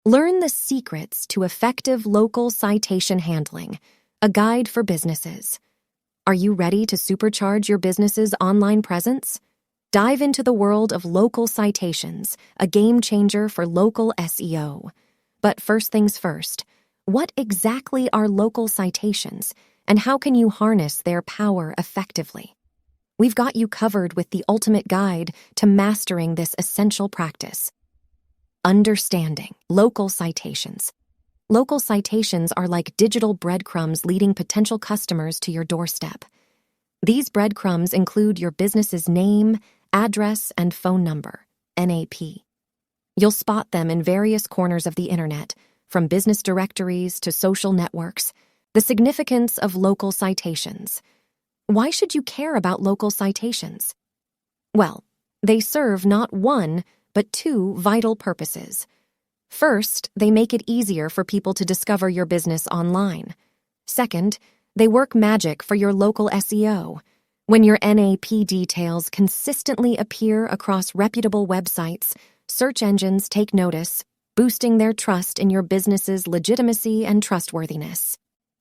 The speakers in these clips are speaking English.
Learn the secrets to effective local citation handling, a guide for businesses. Are you ready to supercharge your business's online presence? Dive into the world of local citations, a game changer for local SEO. But first things first, what exactly are local citations, and how can you harness their power effectively? We've got you covered with the ultimate guide to mastering this essential practice. Understanding local citations. Local citations are like digital breadcrumbs leading potential customers to your doorstep. These breadcrumbs include your business's name, address, and phone number, NAP. You'll spot them in various corners of the internet, from business directories to social networks. The significance of local citations. Why should you care about local citations? Well, they serve not one, but two vital purposes. First, they make it easier for people to discover your business online. Second, they work magic for your local SEO. When your NAP details consistently appear across reputable websites, search engines take notice, boosting their trust in your business's legitimacy and trustworthiness.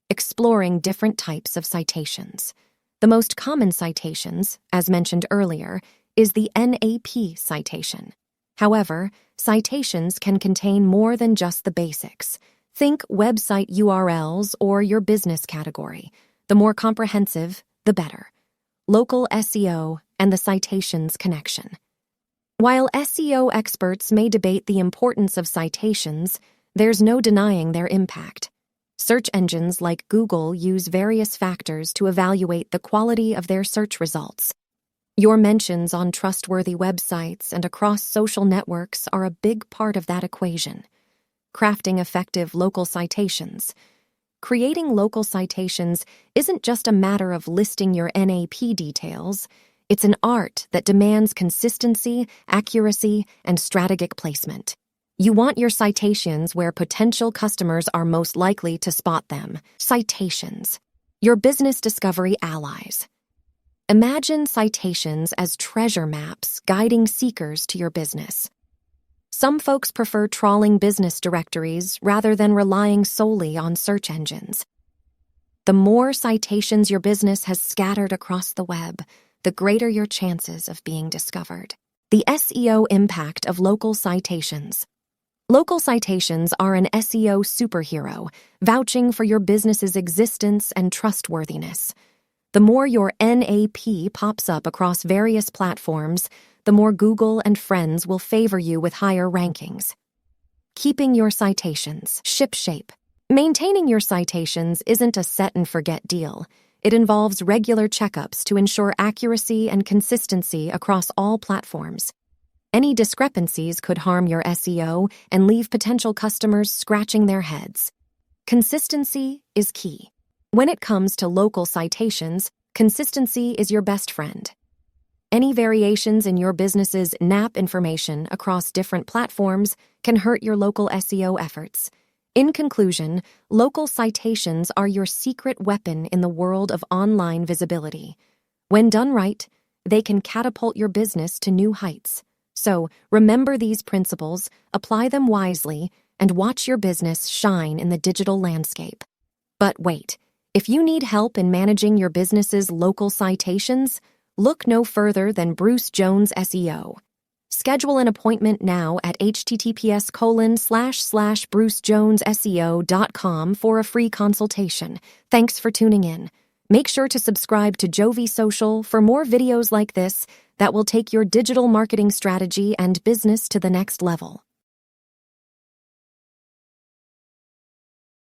Exploring different types of citations. The most common citations, as mentioned earlier, is the NAP citation. However, citations can contain more than just the basics. Think website URLs or your business category. The more comprehensive, the better. Local SEO and the citations connection. While SEO experts may debate the importance of citations, there's no denying their impact. Search engines like Google use various factors to evaluate the quality of their search results. Your mentions on trustworthy websites and across social networks are a big part of that equation. Crafting effective local citations. Creating local citations isn't just a matter of listing your NAP details. It's an art that demands consistency, accuracy, and strategic placement. You want your citations where potential customers are most likely to spot them. Citations. Your business discovery allies. Imagine citations as treasure maps guiding seekers to your business. Some folks prefer trawling business directories rather than relying solely on search engines. The more citations your business has scattered across the web, the greater your chances of being discovered. The SEO impact of local citations. Local citations are an SEO superhero, vouching for your business's existence and trustworthiness. The more your NAP pops up across various platforms, the more Google and friends will favor you with higher rankings. Keeping your citations shipshape. Maintaining your citations isn't a set-and-forget deal. It involves regular checkups to ensure accuracy and consistency across all platforms. Any discrepancies could harm your SEO and leave potential customers scratching their heads. Consistency is key. When it comes to local citations, consistency is your best friend. Any variations in your business's NAP information across different platforms can hurt your local SEO efforts. In conclusion, local citations are your secret weapon in the world of online visibility. When done right, they can catapult your business to new heights. So, remember these principles, apply them wisely, and watch your business shine in the digital landscape. But wait, if you need help in managing your business's local citations, look no further than Bruce Jones SEO. Schedule an appointment now at https://brucejonesSEO.com for a free consultation. Thanks for tuning in. Make sure to subscribe to JovieSocial for more videos like this that will take your digital marketing strategy and business to the next level.